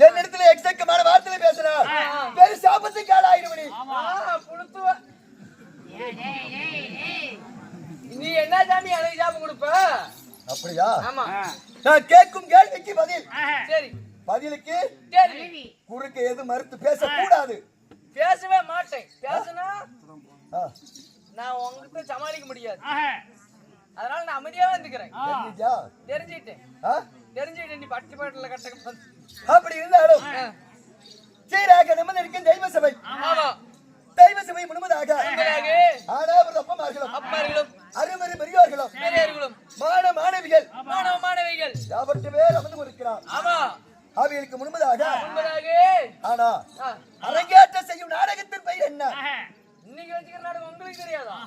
என்னிடத்துல எக்கச்சக்கமான வார்த்தையில பேசுறான். பெரிய சாபத்துக்கு ஆளாயிடுவனே. நீ என்ன சாமி எனக்கு சாபம் கொடுப்ப? அப்படியா? ஆமா. நான் கேட்கும் கேள்விக்கு பதில். சரி. பதிலுக்கு கேள்வி. குறுக்க எது மறுத்து பேசக்கூடாது. பேசவே மாட்டேன். பேசினா நான் உங்ககிட்ட சமாளிக்க முடியாது. அதனால நான் அமைதியாவே இருந்துக்கிறேன். தெரிஞ்சுட்டேன். தெரிஞ்சுட்டேன். நீ பட்டி பாட்டில கட்ட அப்படி இருந்தாலும் சீராக நிம்மதி இருக்கும் தெய்வ சபை. ஆமா. தெய்வ சபை முழுவதாக ஆனாவர் அப்பமார்களும் அருமறை பெரியோர்களும் மாணவிகள் யாவற்று பேர் அமர்ந்து கொண்டிருக்கிறார். ஆமா. அவைகளுக்கு முன்பதாக ஆனா அரங்கேற்றம் செய்யும் நாடகத்தின் பெயர் என்ன? இன்னைக்கு வச்சுக்கிற நாடகம் உங்களுக்கு தெரியாதா?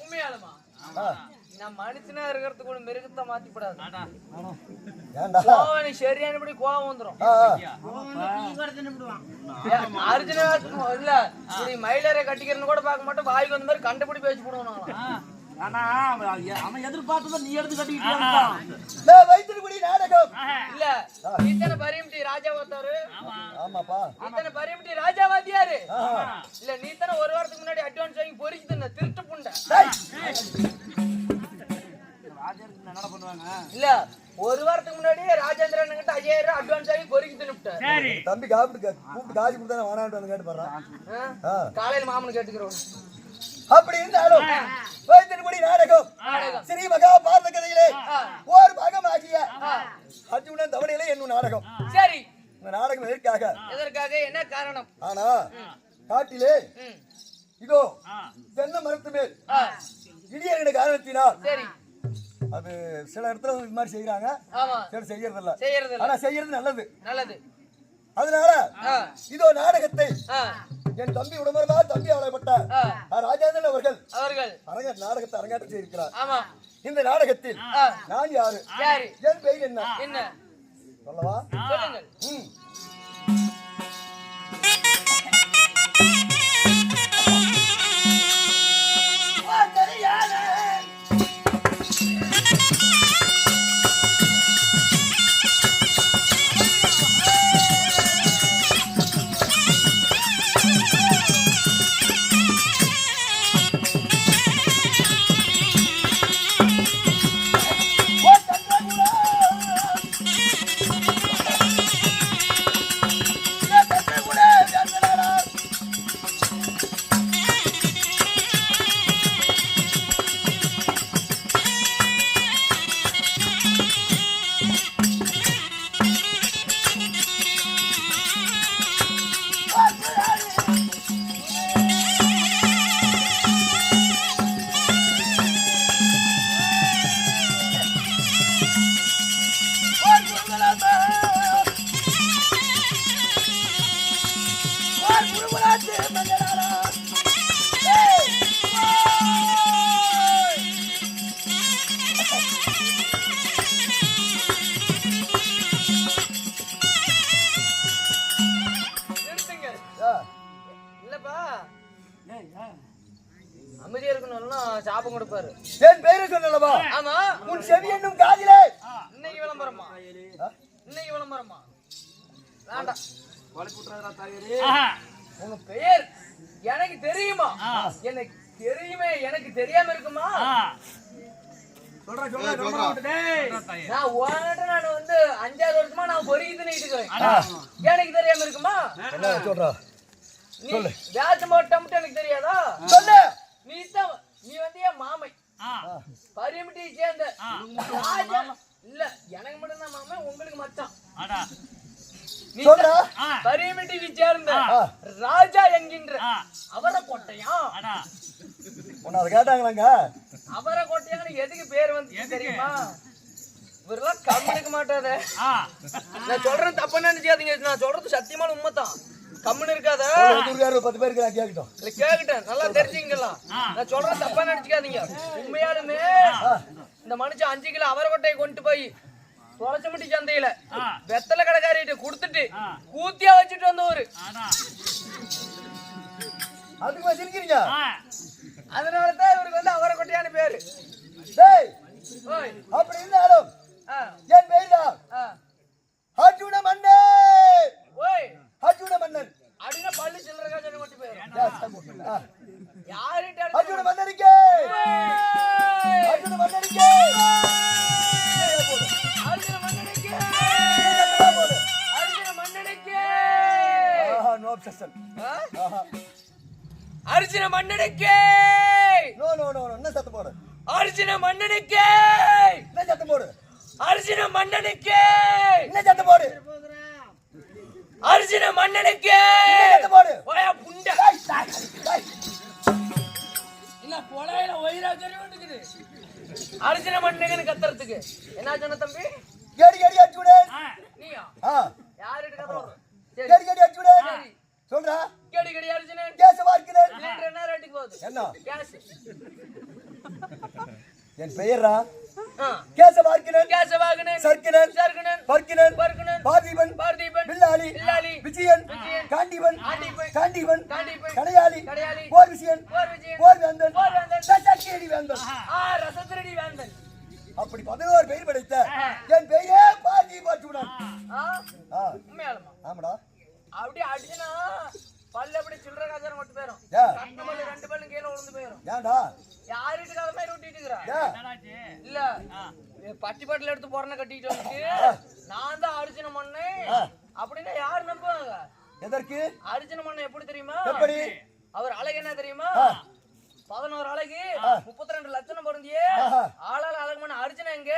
உண்மையாலுமா? நான் மனுஷனா இருக்கிறதுக்கு ஒரு மிருகத்தை மாத்திப்படாது. நீ சரியானபடி கோவம் வந்துடும். அர்ஜுன இல்ல மயிலரை கட்டிக்கிறன்னு கூட பார்க்க மாட்டோம். வாய்க்கு வந்த மாதிரி கண்டுபிடி பேசி போடுவோம். அவன் எதிர்பார்த்தத நீ எடுத்து கட்டிக்கிட்டு நாடகம் இல்ல இத்தனை பரிமட்டி ராஜாவாத்தாரு. ஆமாப்பா. இத்தனை பரிமட்டி ராஜாவாத்தியாரு இல்ல. நீ தானே ஒரு வாரத்துக்கு முன்னாடி அட்வான்ஸ் வாங்கி பொறிச்சு தின்ன திருட்டு புண்டை. இல்ல ஒரு வாரத்துக்கு முன்னாடி ராஜேந்திரன் கிட்ட 5000 ரூபாய் அட்வான்ஸ் ஆகி பொறிக்கு தின்னுட்டாரு. தம்பி கூப்பிட்டு காசு கொடுத்தா வானான்னு வந்து கேட்டு பாரு. காலையில மாமனு கேட்டுக்கிறோம். அப்படி இருந்தாலும் வைத்தியபடி நாடகம் ஸ்ரீ மகா பாரத கதையிலே ஒரு பாகமாகிய அர்ஜுனன் தவணையிலே என்னும் நாடகம். சரி. இந்த நாடகம் எதற்காக என்ன காரணம்? ஆனா காட்டிலே இதோ தென்னை மரத்து மேல் இடியங்கிற காரணத்தினால் சரி அது சில இடத்துல இது மாதிரி செய்யறாங்க. சரி செய்யறது இல்ல. ஆனா செய்யறது நல்லது. அதனால இதோ நாடகத்தை என் தம்பி உடம்பா தம்பி அவளைப்பட்ட ராஜேந்திரன் அவர்கள் நாடகத்தை அரங்கேற்றம் செய்திருக்கிறார். இந்த நாடகத்தில் நான் யாரு, என் பெயர் என்ன சொல்லவா? அமைதியா இருக்கணும்னா சாபம் கொடுப்பாரு. என் பெயரை சொன்னலவா? ஆமா. உன் செவி என்னும் காதிலே. இன்னைக்கு விளம்பரமா? இன்னைக்கு விளம்பரமா? வேண்டாம். உங்க பெயர் எனக்கு தெரியுமா? எனக்கு தெரியுமே, எனக்கு தெரியாம இருக்குமா? சொல்றேன் நான் உன்கிட்ட நான் வந்து 5ஆவது வருஷமா நான் பொறிக்கிட்டு இருக்கிறேன். எனக்கு தெரியாம இருக்குமா? சொல்றா நீ வேஷம் போட்டோம்ட்டு எனக்கு தெரியாதா? சொல்லு. நீ வந்து என் மாமை. பரிமிட்டி சேர்ந்த ராஜா. இல்ல எனக்கு மட்டும் தான் மாமை, உங்களுக்கு மச்சான். பரிமிட்டிக்கு சேர்ந்த ராஜா என்கின்ற அவரை கோட்டையா? உன்னை கேட்டாங்களாங்க? அவரை கோட்டையான்னு எதுக்கு பேர் வந்து தெரியுமா? இவரெல்லாம் கம்முனுக்க மாட்டாத. நான் சொல்றேன் தப்பா நினைச்சாதீங்க. நான் சொல்றது சத்தியமான உண்மைதான். கம்முன்னு இருக்காத. 10 பேருக்கு நான் கேட்கட்டும். இல்ல கேக்கட்டேன், நல்லா தெரிஞ்சுக்கலாம். நான் சொல்றேன் தப்பா நினைச்சுக்காதீங்க. உண்மையாலுமே இந்த மனுஷன் 5 கிலோ அவரைக்கொட்டையை கொண்டு போய் தொலைச்சமுட்டி சந்தையில வெத்தலை கடைக்காரிட்டு கொடுத்துட்டு கூத்தியா வச்சுட்டு வந்தவரு. அதுக்கு வச்சிருக்கீங்க. அதனாலதான் இவருக்கு வந்து அவரைக்கொட்டையான பேரு. அப்படி இருந்தாலும் என் பெயர் அர்ஜுன மன்னன். அர்ஜுன மன்னன் அப்படின்னா பள்ளி சில்லற சொல்லி மட்டும் பேரு. அர்ஜுன மன்னனுக்கு அர்ஜுன மன்னனுக்கு அர்ஜுன மன்னனுக்கு அர்ஜுன மன்னனுக்கு நோ அப்செஷன். அர்ஜுன மன்னனுக்கு நோ நோ நோ என்ன சத்தம் போடு. அர்ஜுன மன்னனுக்கு என்ன சத்தம் போடு. அர்ஜுன மன்னனுக்கு என்ன சத்தம் போடு. அர்ஜுன மன்னனுக்கு என்ன சத்தம் போடு. ஓயா புண்ட இல்ல பொளையில ஒயிரா கறி வந்துக்குது. அர்ஜுன மன்னனுக்கு கத்துறதுக்கு என்ன சொன்ன தம்பி? கேடி கேடி அர்ஜுனன். நீயா? யாரிட்ட கத்துற? கேடி கேடி அர்ஜுனன் சொல்றா. கேடி கேடி அர்ஜுனன் கேசவார்க்கினன். லிட்டர் என்ன ரேட்டுக்கு போகுது? என்ன? கேஸ். என் பெயரா கேசவார்க்கினன். கேசவாகனன். சர்க்கினன். சர்க்குனன். பர்க்கினன். பர்க்குனன். பார்த்திபன். பார்த்திபன். பில்லாளி. பில்லாளி. விஜயன். விஜயன். காண்டிவன். காண்டிபன். காண்டிவன். காண்டிபன். கடையாளி. கடையாளி. போர் விஜயன். போர் விஜயன். போர் வேந்தன். போர் வேந்தன். ரசக்கேடி வேந்தன். ரசத்திரடி வேந்தன். அப்படி 11 பெயர் படைத்த என் பெயரே பார்த்திப அர்ஜுனன். உண்மையாலுமா? ஆமாடா. அப்படியே அடிச்சுனா பல்லு அப்படி சில்லற காசரம் மட்டும் போயிரும். கண்ணமல்ல 2 பல்லும் கீழே விழுந்து போயிரும். ஏன்டா? யாரிட்டு காத மாதிரி ஊட்டிட்டு இருக்கற? இல்ல பட்டி பாட்டில எடுத்து போறன கட்டிட்டு வந்து நான் தான் அர்ஜுன மண்ணே அப்படினா யார் நம்புவாங்க? எதற்கு? அர்ஜுன மண்ணே எப்படி தெரியுமா? எப்படி? அவர் அழகு என்ன தெரியுமா? 11 அழகு 32 லட்சம் பொருந்தியே ஆளால அழகு மண்ண அர்ஜுன எங்க?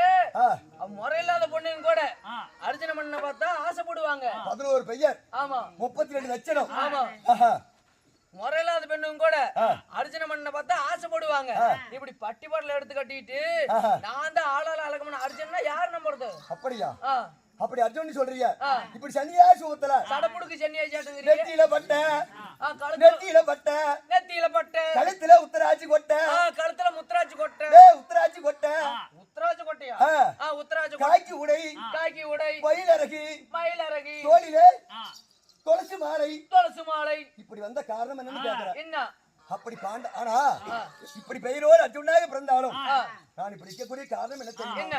முறையில்லாத பொண்ணுங்க கூட அர்ஜுன மண்ணை பார்த்தா ஆசைப்படுவாங்க. 11 பெயர். ஆமா. 32 லட்சம். ஆமா. முறையில்லாத பெண்ணுங்க கூட அர்ஜுன மண்ணை பார்த்தா ஆசைப்படுவாங்க. இப்படி பட்டி பாட்டில எடுத்து கட்டிட்டு நான் தான் ஆளால அழகு மண்ண அர்ஜுனா யார் நம்புறது? அப்படியா? அப்படி அர்ஜுன் சொல்றீங்க. இப்படி சன்னியா சுகத்துல சடப்புடுக்கு சென்னியா சாட்டுங்கறீங்க. நெத்தியில பட்ட. நெத்தியில பட்ட. நெத்தியில பட்ட. கழுத்துல உத்தராட்சி கொட்ட. கழுத்துல முத்ராட்சி கொட்ட. உத்தராட்சி கொட்ட. உத்தராட்சி கொட்டையா? உத்தராட்சி கொட்டை. காக்கி உடை. காக்கி உடை. மயிலரகி. மயிலரகி. தோளிலே துளசி மாலை. துளசி மாலை. இப்படி வந்த காரணம் என்னன்னு கேக்குறேன். என்ன? அப்படி பாண்ட ஆனா இப்படி பெயரோடு அர்ஜுனாக பிறந்தாலும் நான் இப்படி இருக்கக்கூடிய காரணம் என்ன தெரியும்? என்ன?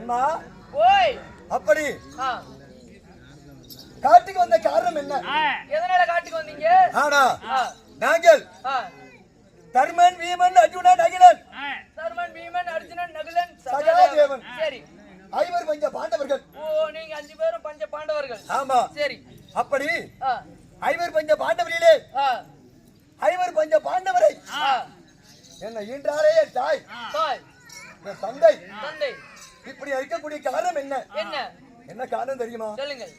ஏமா போய் அப்படி ஆ, காட்டுக்கு வந்த காரணம் என்ன? எதனால காட்டுக்கு வந்தீங்க? ஆனா ஆ, நாங்கள் ஆ, தர்மன் வீமன் அர்ஜுனன் அகிலன் தர்மன் பீமன் அர்ஜுனன் நகுலன் சகாதேவன். சரி. ஐவர் பஞ்ச பாண்டவர்கள். ஓ, நீங்க 5 பேரும் பஞ்ச பாண்டவர்கள். ஆமா சரி. அப்படி ஆ, ஐவர் பஞ்ச பாண்டவரிலே ஆ, ஐவர் பஞ்ச பாண்டவரை ஆ, என்ன ஈன்றாரே என் தாய் தாய், என் தந்தை தந்தை. இப்படி இருக்கக்கூடிய காரணம் என்ன? என்ன என்ன காரணம் தெரியுமா? சொல்லுங்கள்.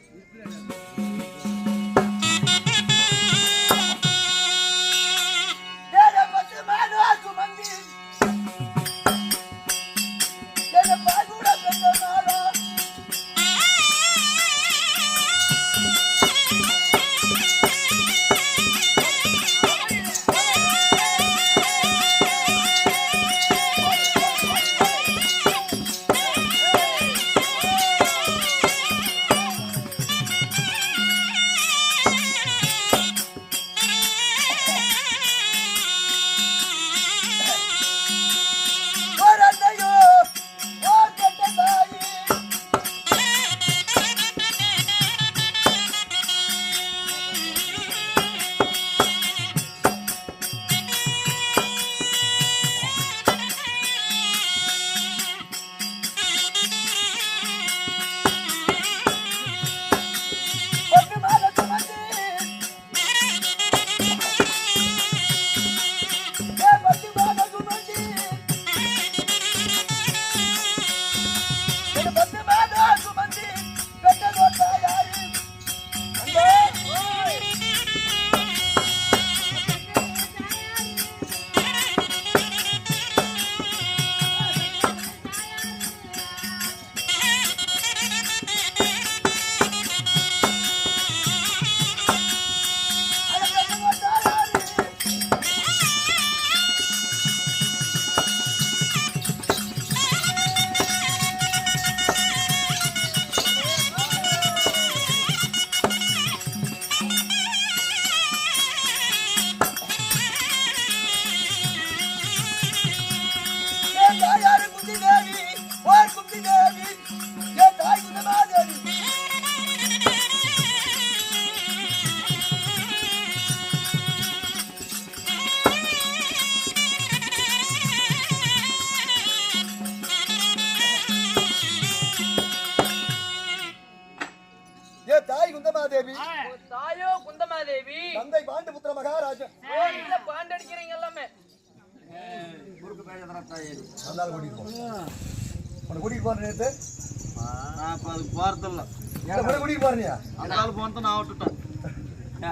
குந்தமாதேவி. தாயோ குந்தமாதேவி. தந்தை பாண்டுபுத்திர மகாராஜன். இல்ல பாண்டடிக்கிறீங்க எல்லாமே. குறுக்கு பேஜதரா தாயே. அதனால கூட்டிட்டு போ. உன்னை கூட்டிட்டு போறேன் நேத்து. நான் அப்ப அதுக்கு போறதில்ல. என்ன பண்ண கூட்டிட்டு போறனியா? அதனால போனத நான் விட்டுட்டேன்.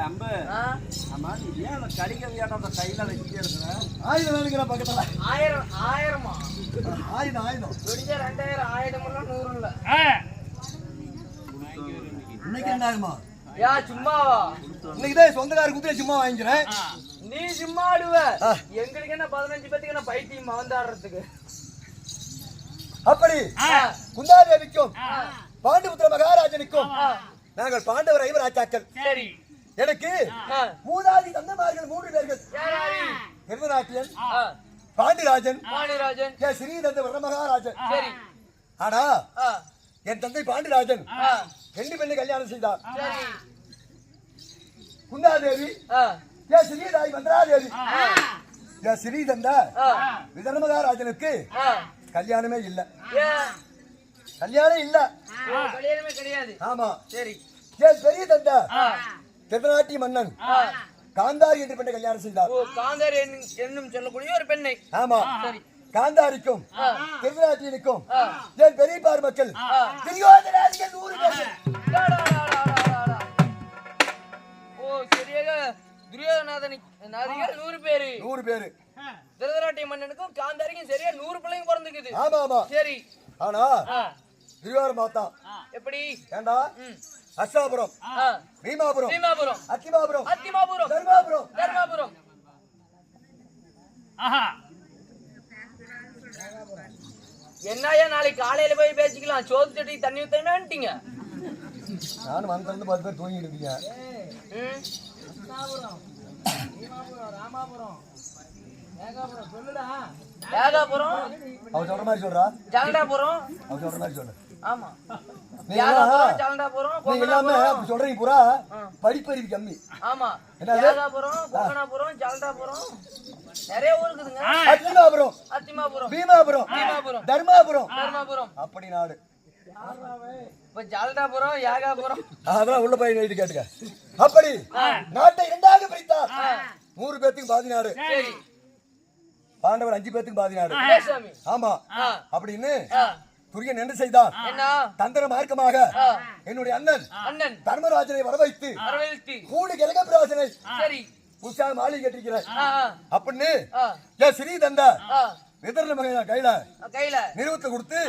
அம்பு. ஆமா நீ ஏன் அந்த கடிகவியாட்ட அந்த கையில வச்சிட்டே இருக்கற? ஆயுதம் வேணுங்கற பக்கத்துல. 1000 ஆயுதம். வெடிச்ச 2000 ஆயுதம் இல்ல 100 இல்ல. இன்னைக்கு என்னமா? யா சும்மாவா? இன்னைக்கு தான் சொந்தக்கார குதிரை சும்மா வாங்கிக்கிறேன். நீ சும்மா ஆடுவ. எங்களுக்கு என்ன 15 பேத்துக்கு என்ன பைத்தியம் வந்தாடுறதுக்கு. அப்படி குந்தாதேவிக்கும் பாண்டுபுத்திர மகாராஜனுக்கும் நாங்கள் பாண்டவர் ஐவர் ஆச்சாக்கள். சரி. எனக்கு மூதாதி தந்தமார்கள் 3 பேர்கள். திருநாட்டியன், பாண்டிராஜன், ஸ்ரீதந்த வர்ண மகாராஜன். சரி. ஆனா என் தந்தை பாண்டிராஜன் 2 பெண்ணை கல்யாணம் செய்தார். குந்தாதேவி, ஸ்ரீதாய் மந்திராதேவி, ஸ்ரீதந்த விதர்ண மகாராஜனுக்கு கல்யாணமே இல்ல. கல்யாணம் இல்ல. கல்யாணமே கிடையாது. ஆமா. சரி. பெரிய தந்த திருநாட்டி மன்னன் காந்தாரி என்ற பெண்ணை கல்யாணம் செய்தார். காந்தாரி என்னும் சொல்லக்கூடிய ஒரு பெண்ணை. ஆமா. சரி. காந்தாரிக்கும் திருநாட்டியனுக்கும் என் பெரியப்பார் மக்கள் துரியோதனாதிகள் 100 பேர். ஓ சரியாக துரியோதனாதிகள் 100 பேரு. 100 பேரு. திருதராட்டிய மன்னனுக்கும் காந்தாரிக்கும் சரியா 100 பிள்ளைங்க பிறந்துக்குது. ஆமா ஆமா. சரி. ஆனா துரியோதன மாத்தான் எப்படி? ஏண்டா அஷ்டாபுரம், பீமாபுரம், அத்திமாபுரம், தர்மாபுரம். என்னையா நாளைக்கு காலையில போய் பேசிக்கலாம். சோத்து சட்டி தண்ணி ஊத்தீங்க. நானும் வந்து 10 பேர் தூங்கிட்டு இருக்கீங்க. யாகாபுரம் அவ சொல்ற மாதிரி சொல்றா. ஜலண்டாபுரம். அவ சொல்ற மாதிரி சொல்லு. ஆமா நீங்க யாகாபுரம் ஜலண்டாபுரம் எல்லாமே அப்படி சொல்றீங்க பூரா படிப்பறிவு கம்மி. ஆமா யாகாபுரம் கோகனாபுரம் ஜலண்டாபுரம் நிறைய ஊர் இருக்குதுங்க. அத்திமாபுரம் அத்திமாபுரம் பீமாபுரம் பீமாபுரம் தர்மாபுரம் தர்மாபுரம் அப்படி நாடு. இப்ப ஜலண்டாபுரம் யாகாபுரம் அதெல்லாம் உள்ள போய் எழுதி கேட்டுக்க. அப்படி நாட்டை இரண்டாக பிரித்தார். 100 பேத்துக்கு பாதி நாடு, சரி பாண்டவர் 5 பேத்துக்கு பாதி நாடு. சாமி ஆமா அப்படின்னு துரியன் என்ன செய்தார்? என்ன தந்திர மார்க்கமாக என்னுடைய அண்ணன் அண்ணன் தர்மராஜனை வரவைத்து வரவேற்று கூடு கிரகபிராசனை சரி புதுசாக மாளிகை கட்டிருக்கிறேன் அப்படின்னு ஆ என் சிறி தந்த விதரண மகன் கையில கையில நிறுவத்தை கொடுத்து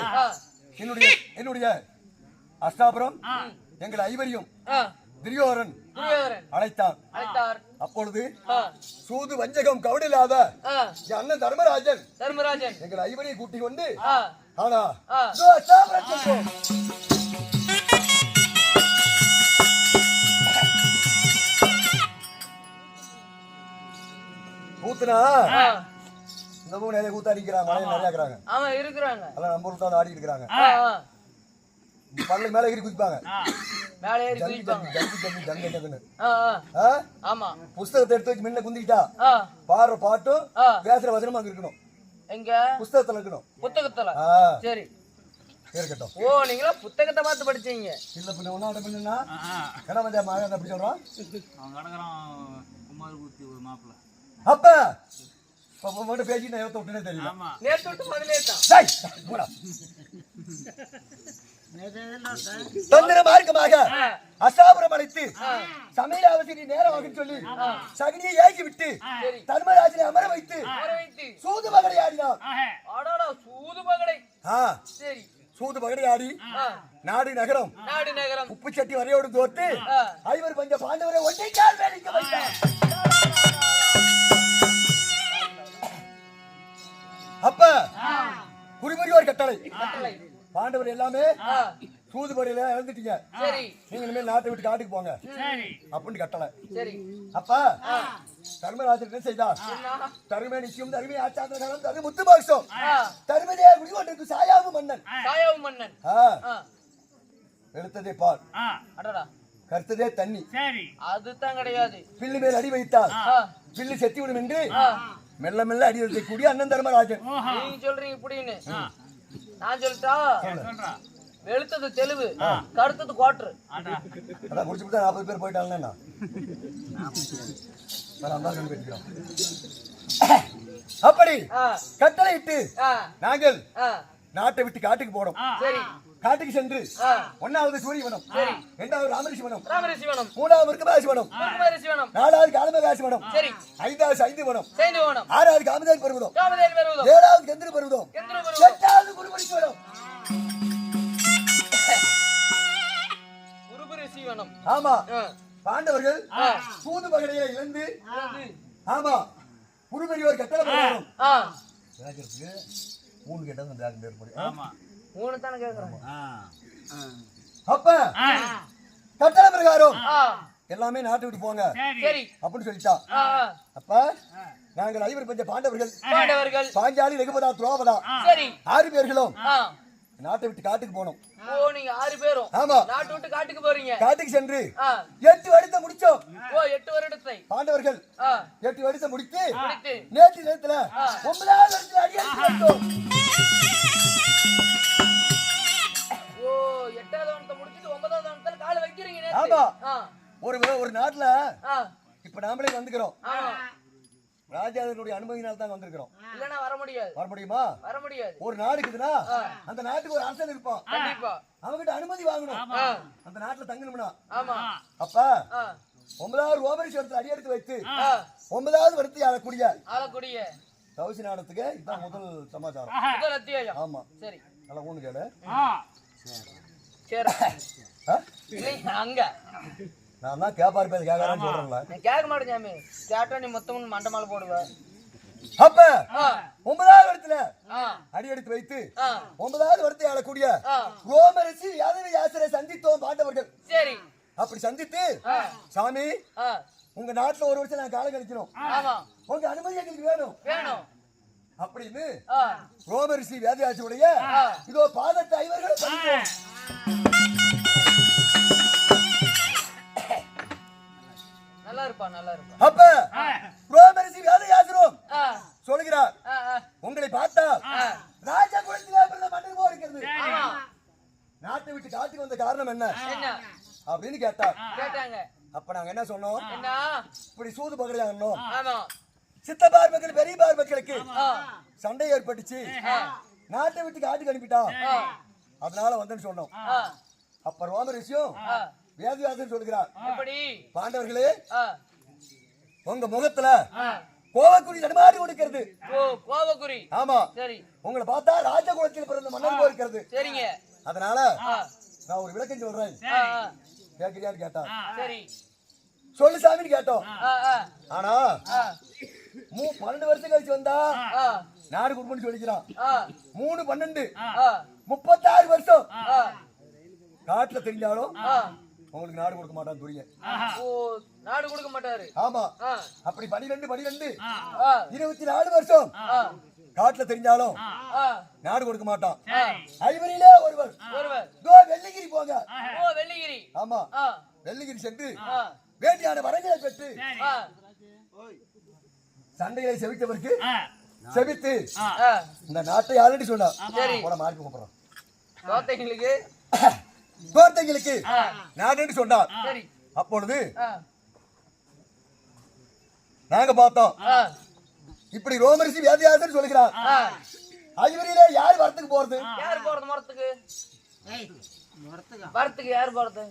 என்னுடைய அஷ்டாபுரம் எங்கள் ஐவரையும் துரியோதரன் அழைத்தான். அப்பொழுது சூது வஞ்சகம் கவடில்லாத என் அண்ணன் தர்மராஜன் எங்கள் ஐவரையும் கூட்டிக் கொண்டு ஆனா கூத்துனா இந்த மூணு நிறைய கூத்து அடிக்கிறாங்க, மலையில நிறைய இருக்கிறாங்க. ஆமா இருக்கிறாங்க. அதான் நம்ம ஊர்ல ஆடி இருக்கிறாங்க. பல்லுக்கு மேல ஏறி குதிப்பாங்க. மேல ஏறி குதிப்பாங்க. ஆமா புஸ்தகத்தை எடுத்து வச்சு முன்ன குந்திட்டா பாடுற பாட்டும் பேசுற வசனமும் அங்க இருக்கணும். எங்க புஸ்தகத்துல இருக்கணும். புத்தகத்துல சரி இருக்கட்டும். ஓ நீங்களா புத்தகத்தை பார்த்து படிச்சீங்க? இல்ல பின்ன ஒண்ணா பண்ணா கடை வந்தா மகன் அப்படி சொல்றான். அவன் கடகறான் குமார் பூத்தி ஒரு மாப்பிள்ள. அப்ப மட்டும் பேசி நான் ஏத்த விட்டுனே தெரியல. நேத்து விட்டு முதலே தான் தந்திர மார்க்கமாக அசாபுரம் அழைத்து சமையலாவசி நேரம் சொல்லி சகனியை ஏகி விட்டு தர்மராஜனை அமர வைத்து சூது பகடை ஆடினார். சூது பகடை சரி சூது பகடை ஆடி நாடு நகரம் உப்பு சட்டி வரையோடு தோத்து ஐவர் பஞ்ச பாண்டவரை ஒன்றை கால் வேலைக்கு வைத்தார். அப்ப குறிமுறி ஒரு கட்டளை. பாண்டவர் எல்லாமே சூதுபடியில இழந்துட்டீங்க, நீங்க இனிமேல் நாட்டை விட்டு காட்டுக்கு போங்க அப்படின்னு கட்டளை. அப்ப தர்மராஜன் என்ன செய்தார்? தருமை நிச்சயம் தருமை ஆச்சாரம் தரு முத்து பாக்ஷம் தருமையே குடிகொண்டிருக்கு சாயாவு மன்னன். வெளுத்ததே பால் கருத்ததே தண்ணி, அதுதான் கிடையாது. பில்லு மேல் அடி வைத்தார் பில்லு செத்தி விடும் என்று மெல்ல மெல்ல அடி வைக்கக்கூடிய அண்ணன் தர்மராஜன். நீங்க சொல்றீங்க இப்படின்னு நான் சொல்லிட்டா? வெளுத்தது தெலுவு கருத்தது குவாட்டர். அதான் முடிச்சுட்டு 40 பேர் போயிட்டாங்கன்னா அப்படி கட்டளை இட்டு நாங்கள் நாட்டை விட்டு காட்டுக்கு போனோம். காட்டுக்கு சென்று 1வது சூரியவனம், 2வது ராமரிஷிவனம், 3வது மிருகபாசிவனம், 4வது காலமகாசிவனம், 5வது சைந்தவனம், 6வது காமதேவி பருவதம், 7வது கந்திர பருவதம், 8வது குருபரிசிவனம். ஆமா பாண்டவர்கள் சூது பகடையை இழந்து ஆமா குருபெரியவர் கட்டளை பிரகாரம் 3 கேட்டது. அப்ப கட்டளை பிரகாரம் எல்லாமே நாட்டு விட்டு போங்க அப்படின்னு சொல்லிட்டா. அப்ப நாங்கள் ஐவர் பஞ்ச பாண்டவர்கள் பாஞ்சாலி ரகுபதா துரோபதா 6 பேர்களும் நாட்டை விட்டு காட்டுக்கு போனோம். ஓ நீங்க 6 பேரும் ஆமா நாட்டை விட்டு காட்டுக்கு போறீங்க. காட்டுக்கு சென்று 8 வருடத்தை முடிச்சோம். ஓ 8 வருடத்தை பாண்டவர்கள் 8 வருடத்தை முடித்து நேற்று நேரத்துல 9வது வருடத்துல அடியெடுத்து வைத்தோம். ஓ 8வது வருடத்தை முடிச்சிட்டு 9வது வருடத்துல கால வைக்கிறீங்க நேத்து. ஆமா ஒரு நாட்டுல இப்ப நாமளே வந்துக்கிறோம். ராஜாவுடைய அனுமதியினால தான் வந்திருக்கிறோம். இல்லனா வர முடியாது. வர முடியுமா? வர முடியாது. ஒரு நாடுக்குதுன்னா அந்த நாட்டுக்கு ஒரு அரசன் இருப்பான். கண்டிப்பா அவங்கிட்ட அனுமதி வாங்கணும் அந்த நாட்டுல தங்கணும்னா. ஆமா அப்ப 9வது ரோமரீஸ்வரத்துல அடியெடுத்து வைத்து 9வது வருடத்தை ஆளக்கூடிய தௌசி நாடத்துக்கு இதுதான் முதல் சமாச்சாரம், முதல் அத்தியாயம். ஆமா சரி நல்லா ஊன்னு கேளு. சரி அங்க நான் தான் கேப்பாரு பேச கேட்கறான்னு சொல்றேன்ல. நான் கேட்க மாட்டேன் சாமி, கேட்டா நீ மொத்தம் மண்டமால போடுவ. அப்ப 9வது வருடத்துல அடி எடுத்து வைத்து 9வது வருடத்தை ஆளக்கூடிய ரோமரிஷி யாதவ யாசரை சந்தித்தோம் பாண்டவர்கள். சரி அப்படி சந்தித்து சாமி உங்க நாட்டுல ஒரு வருஷம் நான் காலம் கழிக்கணும் ஆமா உங்க அனுமதி எங்களுக்கு வேணும் வேணும் அப்படின்னு ரோமரிஷி வேதயாச்சியுடைய இதோ பாதத்தை ஐவர்கள் பதிக்கிறோம். நல்லா இருப்பா நல்லா இருப்பா அப்ப ரோமரிஷி வேதயாசிரும் சொல்கிறார் உங்களை பார்த்தா ராஜா குலத்திலே பிறந்த மன்னர் போல இருக்கிறது. நாட்டை விட்டு காட்டுக்கு வந்த காரணம் என்ன அப்படின்னு கேட்டார். கேட்டாங்க. அப்ப நாங்க என்ன சொன்னோம்? என்ன இப்படி சூது பகடையானோம். ஆமா சித்தப்பார் மக்கள் பெரியபார் மக்களுக்கு சண்டை ஏற்பட்டுச்சு, நாட்டை விட்டு காட்டுக்கு அனுப்பிட்டான், அதனால வந்தேன்னு சொன்னோம். அப்ப ரோமரிஷியும் வேதவியாசர் சொல்கிறார், எப்படி பாண்டவர்களே உங்க முகத்துல கோவக்குறி தடுமாறி கொடுக்கிறது. கோவக்குறி ஆமா சரி. உங்களை பார்த்தா ராஜகுலத்தில் பிறந்த மன்னர் போல் இருக்கிறது. சரிங்க. அதனால நான் ஒரு விளக்கம் சொல்றேன், கேட்கிறியான்னு கேட்டான். சரி சொல்லு சாமின்னு கேட்டோம். ஆனா 12 வருஷம் கழிச்சு வந்தா நாடு குடும்பம்னு சொல்லிக்கிறான். 3 12 36 வருஷம் காட்டுல தெரிஞ்சாலும் உங்களுக்கு நாடு கொடுக்க மாட்டான் துரிய. நாடு கொடுக்க மாட்டாரு. ஆமா அப்படி 12 24 வருஷம் காட்டுல தெரிஞ்சாலும் நாடு கொடுக்க மாட்டான். ஐவரிலே ஒருவர் வெள்ளிகிரி போங்க. வெள்ளிகிரி. ஆமா வெள்ளிகிரி சென்று வேண்டியான வரங்களை பெற்று சண்டைகளை செவித்தவருக்கு செவித்து இந்த நாட்டை ஆல்ரெடி சொன்னார். மாறி கூப்பிடுறோம் தோர்த்தைகளுக்கு நாடு சொன்னார். அப்பொழுது நாங்க பார்த்தோம், இப்படி ரோமரிஷி வேதவியாசர் சொல்கிறார், ஐவரிலே யார் வரத்துக்கு போறது? யார் போறது மரத்துக்கு? வரத்துக்கு யார் போறது?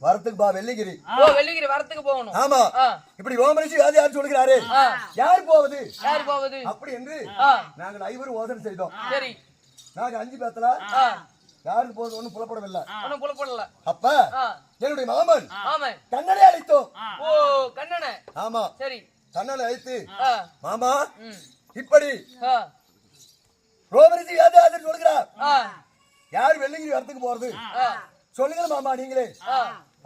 வரத்துக்கு பா வெள்ளிகிரி. வெள்ளிகிரி வரத்துக்கு போகணும். ஆமா இப்படி ரோமரிஷி வேதவியாசர் சொல்கிறாரு, யார் போவது? யார் போவது? அப்படி என்று நாங்கள் ஐவரும் யோசனை செய்தோம். சரி நாங்க 5 பேத்துல யாருக்கு போறது ஒண்ணும் புலப்படவில்லை. ஒண்ணும் புலப்படல. அப்ப என்னுடைய மாமன் ஆமா கண்ணனை அழைத்தோம். கண்ணனை. ஆமா சரி கண்ணனை அழைத்து, மாமா இப்படி ரோமரிஷி வேதவியாசர் சொல்கிறார், யார் வெள்ளிகிரி வரத்துக்கு போறது சொல்லுங்க மாமா நீங்களே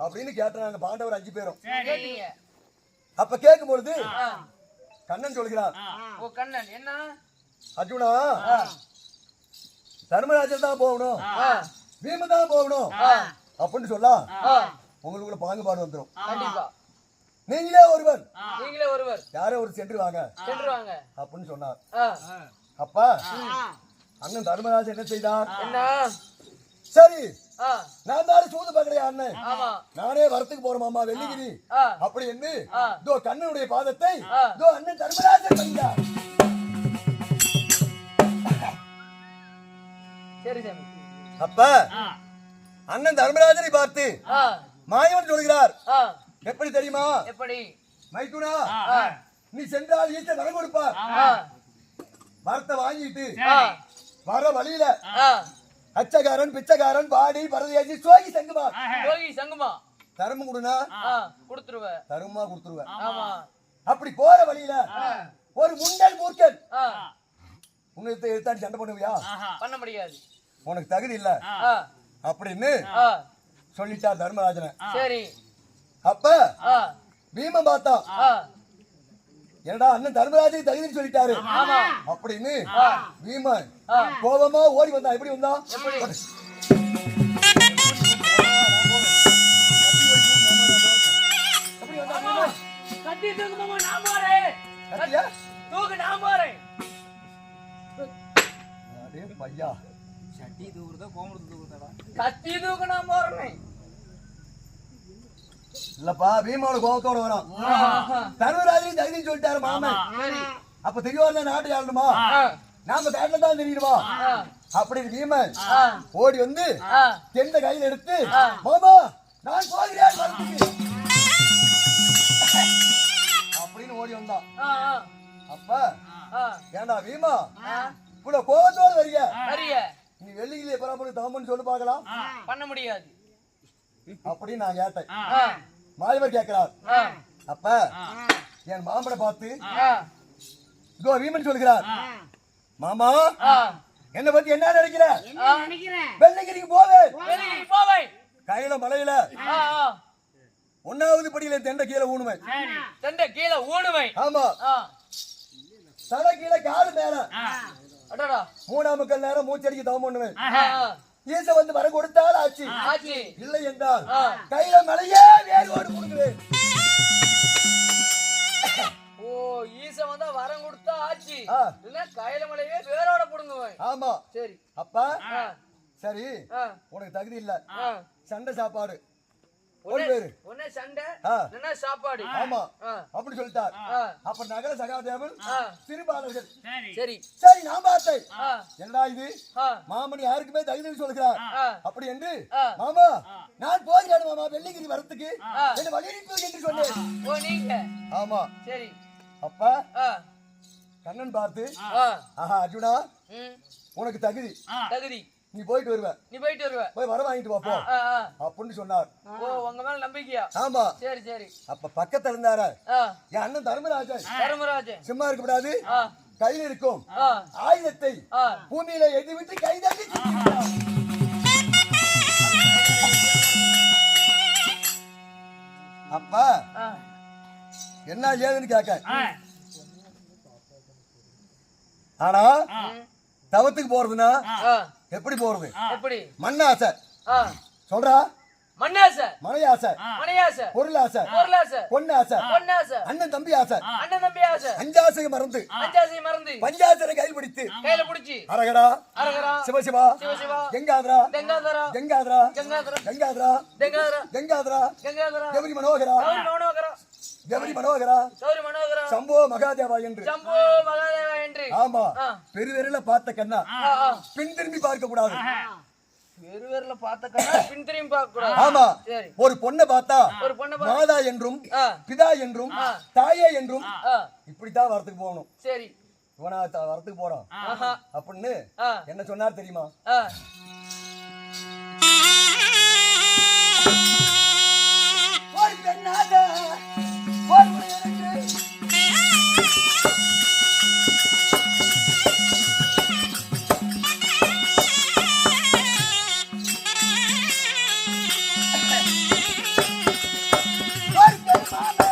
அப்படின்னு கேட்டாங்க. பாண்டவர் 5 பேரும். அப்ப கேட்கும் பொழுது கண்ணன் சொல்கிறார், கண்ணன் என்ன அர்ஜுனா தர்மராஜன் தான் போகணும், பீமன் தான் போகணும் அப்படின்னு சொல்ல உங்களுக்குள்ள பாகுபாடு வந்துடும். கண்டிப்பா நீங்களே ஒருவர் யாரோ ஒரு சென்று வாங்க அப்படின்னு சொன்னார். அப்ப அண்ணன் தர்மராஜன் என்ன செய்தார்? சரி நான் தான் சூது பகடையா அண்ணன், நானே வரத்துக்கு போறேன் மாமா வெள்ளிகிரி அப்படி என்று இதோ கண்ணனுடைய பாதத்தை இதோ அண்ணன் தர்மராஜன் பண்ணிட்டார். அப்ப அண்ணன் தர்மராஜனை பார்த்து மாயவன் சொல்கிறார், எப்படி தெரியுமா? எப்படி? மைத்துனா நீ சென்றால் ஈட்ட வரம் கொடுப்பார், வரத்தை வாங்கிட்டு வர வழியில அச்சகாரன் பிச்சைக்காரன் பாடி பரதேசி சோகி சங்குமா தர்மம் கொடுனா கொடுத்துருவேன், தருமா கொடுத்துருவேன். அப்படி போற வழியில ஒரு முண்டல் மூர்க்கன் உன்னை எடுத்தாடி சண்டை பண்ணுவியா? பண்ண முடியாது, உனக்கு தகுதி இல்ல அப்படின்னு சொல்லிட்டார் தர்மராஜன. சரி அப்ப பீமன் பார்த்தா, என்னடா அண்ணன் தர்மராஜன் தகுதின்னு சொல்லிட்டாரு அப்படின்னு பீமன் கோபமா ஓடி வந்தா. எப்படி வந்தா? கத்தி தூக்கு மாமா, நான் போறேன். தூக்கு நான் போறேன். பையா சட்டி தூக்குறதா கோமரத்து தூக்குறதா? கத்தி தூக்கு நான் போறேன். இல்லப்பா பீமாவோட கோபத்தோட வரும். தர்மராஜன் தகுதின்னு சொல்லிட்டாரு மாமன். அப்ப தெரியும் நாட்டை ஆளணுமா, நாம காட்டுல தான் தெரியணுமா அப்படின்னு பீமன் ஓடி வந்து எந்த கையில் எடுத்து மாமா நான் போகிறேன் அப்படின்னு ஓடி வந்தான். அப்ப ஏண்டா பீமா இவ்வளவு கோபத்தோடு வரிய, நீ வெள்ளியிலே பராமரி தாமன்னு சொல்லி பார்க்கலாம். பண்ண முடியாது அப்படின்னு நான் கேட்டேன். மாயவர் கேட்கிறார். அப்ப என் மாமனை பார்த்து இதோ வீமன் சொல்கிறார், மாமா என்ன பத்தி என்ன நினைக்கிற? வெள்ளிகிரிக்கு போவேன், கையில மலையில ஆ, ஆ. 1வது படியில தெண்ட கீழே ஊனுமை. தண்டை கீழே ஊனுமை. ஆமா. ஆ. தலை கீழே காலு மேல. அடடா. 3ஆம் கல் நேரம் மூச்சடிக்கு தவம் பண்ணுவேன். ஆ, ஆ. ஈச வந்து வர கொடுத்தால் ஆச்சு. ஆச்சி. இல்லை என்றால் ஆ. கையில மலையே வேரோடு கொடுக்குவேன். ஓ, ஈச வந்தா வரம் கொடுத்தா ஆச்சி. ஆ. இல்ல கையில மலையே வேரோட புடுங்குவேன். ஆமா. சரி. அப்பா ஆ. சரி, ஆ. உனக்கு தகுதி இல்ல. ஆ. சண்டை சாப்பாடு ஒரு ஒண்ணே பேரு. ஒண்ணே சண்டை, ஆ. இல்லைன்னா சாப்பாடு. ஆமா. ஆ. அப்படி சொல்லிட்டார். ஆ. அப்ப நகர சகாதேவன் ஆ. சிறுபாலர்கள். சரி. சரி, நான் பார்த்தேன். ஆ. என்னடா இது, ஆ. மாமன் யாருக்குமே தகுதி சொல்லுகிறார். ஆ. அப்படி என்று ஆ. மாமா நான் போகிறேன் மாமா வெள்ளிங்கிரி வரத்துக்கு ஆ. என்ன வழி அனுப்பி என்று சொன்னேன். ஓ, நீங்க. ஆமா. சரி. அப்பா ஆ. கண்ணன் பார்த்து, ஆ. ஆஹா அர்ஜுனா, ம். உனக்கு தகுதி, தகுதி. நீ போயிட்டு வருவ, நீ போயிட்டு வருவ. போய் வர வாங்கிட்டு வாப்போ ஆ, ஆ. அப்படின்னு சொன்னார். ஓ, உங்க மேல நம்பிக்கையா? ஆமா. சரி, சரி. அப்ப பக்கத்துல இருந்தார ஆ. என் அண்ணன் தர்மராஜன் தர்மராஜன். சும்மா இருக்கக்கூடாது. ஆ. கையில் இருக்கும் ஆ. ஆயுதத்தை ஆ. பூமியில எதி விட்டு கைதட்டி தூக்கிவிட்டார். அப்பா ஆ. என்ன ஏதுன்னு கேட்க, ஆனா தவத்துக்கு போறதுன்னா ஆ. எப்படி போறது? எப்படி? மண்ணாசை ஆ. சொல்றா, மண்ணாச, மனையாசை, மணியாச, பொருளாசை, பொருளாச, பொன்னாசை, பொன்னாச, அண்ணன் தம்பி ஆசை, அண்ணன் தம்பி ஆச, அஞ்சாசையை மறந்து அஞ்சாசை மறந்து பஞ்சாசரை கையில் பிடித்து கையில புடிச்சு அரகடா அரகரா சிவசிவா சிவசிவா கங்காதரா கங்காதரா கங்காதரா கங்காதரா கங்காதரா கங்காதரா கங்காதரா கங்காதரா கௌரி மனோகரா கௌரி மனோகரா கௌரி மனோகரா கௌரி மனோகரா சம்போ மகாதேவா என்று. சம்போ மகாதேவா என்று. ஆமா. ஆ. பெருவெருல பார்த்த கண்ணா ஆ, ஆ. பின் திரும்பி பார்க்க கூடாது. வெறுவெறுல பார்த்த கண்ணா பின் திரும்பி பார்க்க கூடாது. ஆமா. சரி. ஒரு பொண்ணை பார்த்தா ஒரு பொண்ணை மாதா என்றும் ஆ. பிதா என்றும் தாயே என்றும் ஆ. இப்படித்தான் வரத்துக்கு போகணும். சரி. இவனா வரத்துக்கு போறான் ஆஹா. அப்படின்னு ஆ. என்ன சொன்னார் தெரியுமா? ஆ. ஒரு பெண்ணாக ஒரு மனிதனுக்கு ஒரு பெருமானே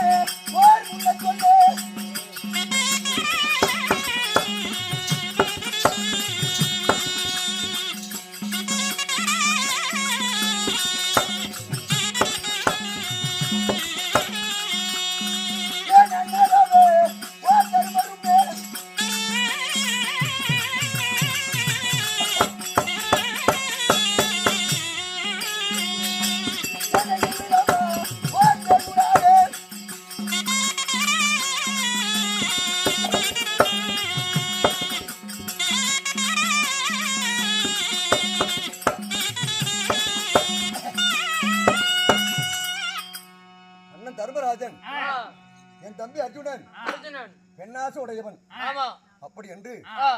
ஒரு முன்ன கொண்டு அண்ணன் தர்மராஜன் என் தம்பி அர்ஜுனன் அர்ஜுனன் பெண்ணாசை உடையவன் ஆமா. அப்படி என்று ஆ.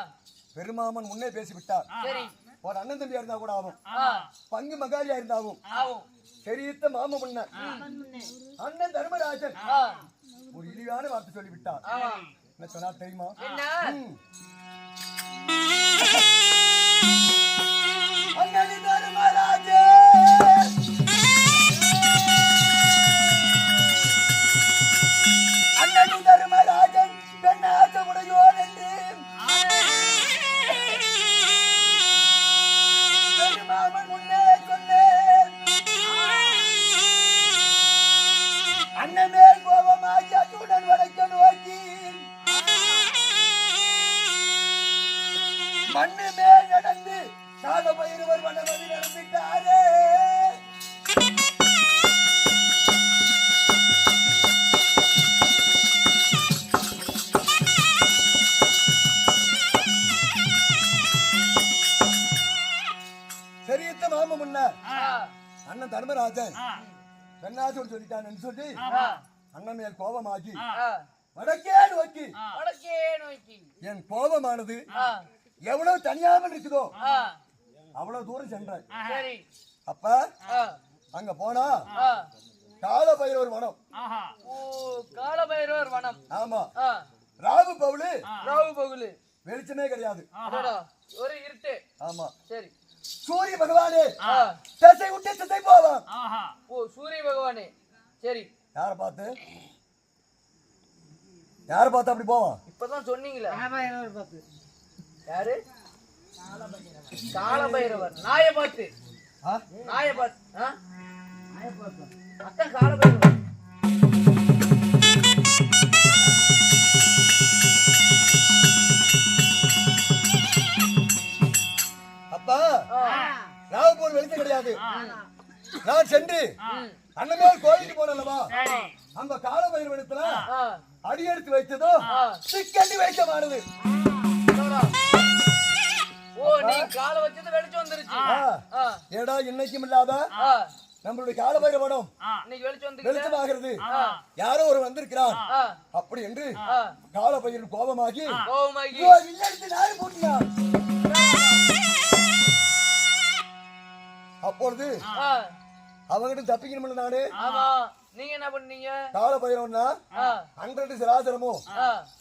பெருமாமன் முன்னே பேசிவிட்டார். சரி. ஒரு அண்ணன் தம்பியா இருந்தா கூட ஆகும், ஆ. பங்கு மகாலியா இருந்தாவும் ஆவும். பெரியத்த மாம முன்ன அண்ணன் தர்மராஜன் ஆ. ஒரு இழிவான வார்த்தை சொல்லிவிட்டார். ஆமா. என்ன சொன்னா தெரியுமா? என்ன? அண்ணன் தர்மராஜன் அண்ணன் தர்மராஜன் பெண்ணாசை உடையோன் என்று பெருமாமன் முன்னே சொன்னேன். அண்ணன் மேல் கோபமாகி அர்ஜுனன் வடக்க நோக்கி மண்ணு மேல் நடந்து சாக பயிர்வர் வனமதி நடந்துட்டாரே. சரியத்த மாம முன்ன அண்ணன் தர்மராஜன் பெண்ணாசோடு சொல்லிட்டான்னு சொல்லி அண்ணன் மேல் கோபமாகி வடக்கே நோக்கி வடக்கே நோக்கி என் கோபமானது ஆ. எவ்வளவு தனியாமல் இருக்குதோ ஆ. அவ்வளவு தூரம் சென்றேன். சரி. அப்ப ஆ. அங்க போனா ஆ. கால பைரவர் வனம். ஓ, காலபைரவர் வனம். ஆமா. ஆ. ராகு பவுலு ராகு பகுலு. வெளிச்சமே கிடையாது. அடடா, ஒரு இருட்டு. ஆமா. சரி. சூரிய பகவானே திசை விட்டு திசை போவான். ஓ சூரிய பகவானே சரி. யாரை பார்த்து அப்படி போவான்? இப்பதான் சொன்னீங்களே யாரு? காலபைரவர். நாய பார்த்து அத்தான் காலபைரவர். அப்பா ராவபூர் வெளிச்சம் கிடையாது. நான் சென்று அண்ணமேல் கோயிலுக்கு போனல்லவா, அந்த காலபைரவனத்துல அடி எடுத்து வைத்ததோ சிக்கண்டி வைக்கமானது. ஓ நீ கால வச்சது வெளிச்சம் வந்துருச்சு. ஏடா இன்னைக்கும் இல்லாத நம்மளுடைய காலபைரவனம் இன்னைக்கு வெளிச்சம் வெளிச்சமாகிறது. யாரோ ஒரு வந்திருக்கிறார் அப்படி என்று காலபைரவன் கோபமாகி நாடு போட்டியா. அப்பொழுது அவங்கிட்ட தப்பிக்கணும் நானு. நீங்க என்ன பண்ணீங்க? காலபைரவன்னா அன்றட்டு சராசரமும்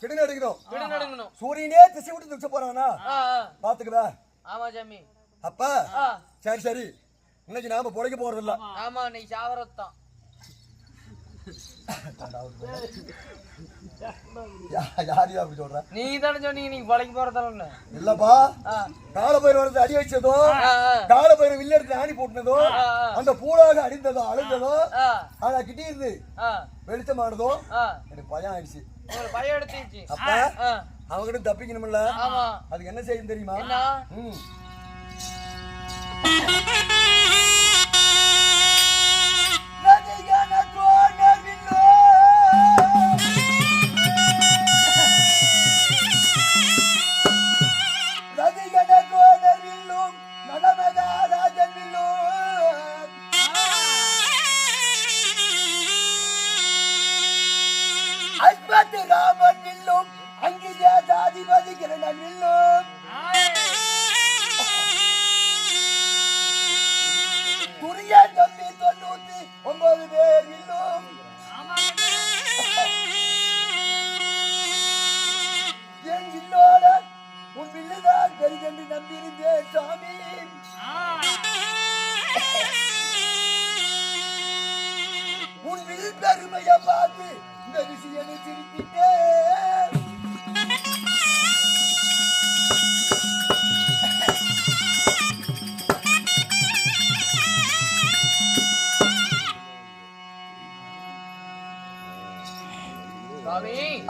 கிடுநடுங்கணும். சூரியனே திசை விட்டு திசை போறானா பாத்துக்கடா. ஆமா சாமி. அப்பா சரி சரி, இன்னைக்கு நாம பொழைக்க போறது இல்ல. ஆமா நீ சாவரத்தான். யாரு அப்படி சொல்ற? நீ தானே சொன்னீங்க நீங்க பொழைக்க போறதால. இல்லப்பா, காலபைரவனத்தை அடி வச்சதோ காலபைரவ வில்ல எடுத்து ஆணி போட்டுனதோ அந்த பூலாக அடிந்ததோ அழுந்ததோ ஆனா கிட்டே இருந்து வெளிச்சமானதோ எனக்கு பயம் ஆயிடுச்சு. பயம் எடுத்துச்சு. அப்ப அவங்கிட்ட தப்பிக்கணும்ல, அதுக்கு என்ன செய்யும் தெரியுமா? உன் வில் பெருமையை பார்த்து இந்த விஷயம் சிரித்திட்டேன்.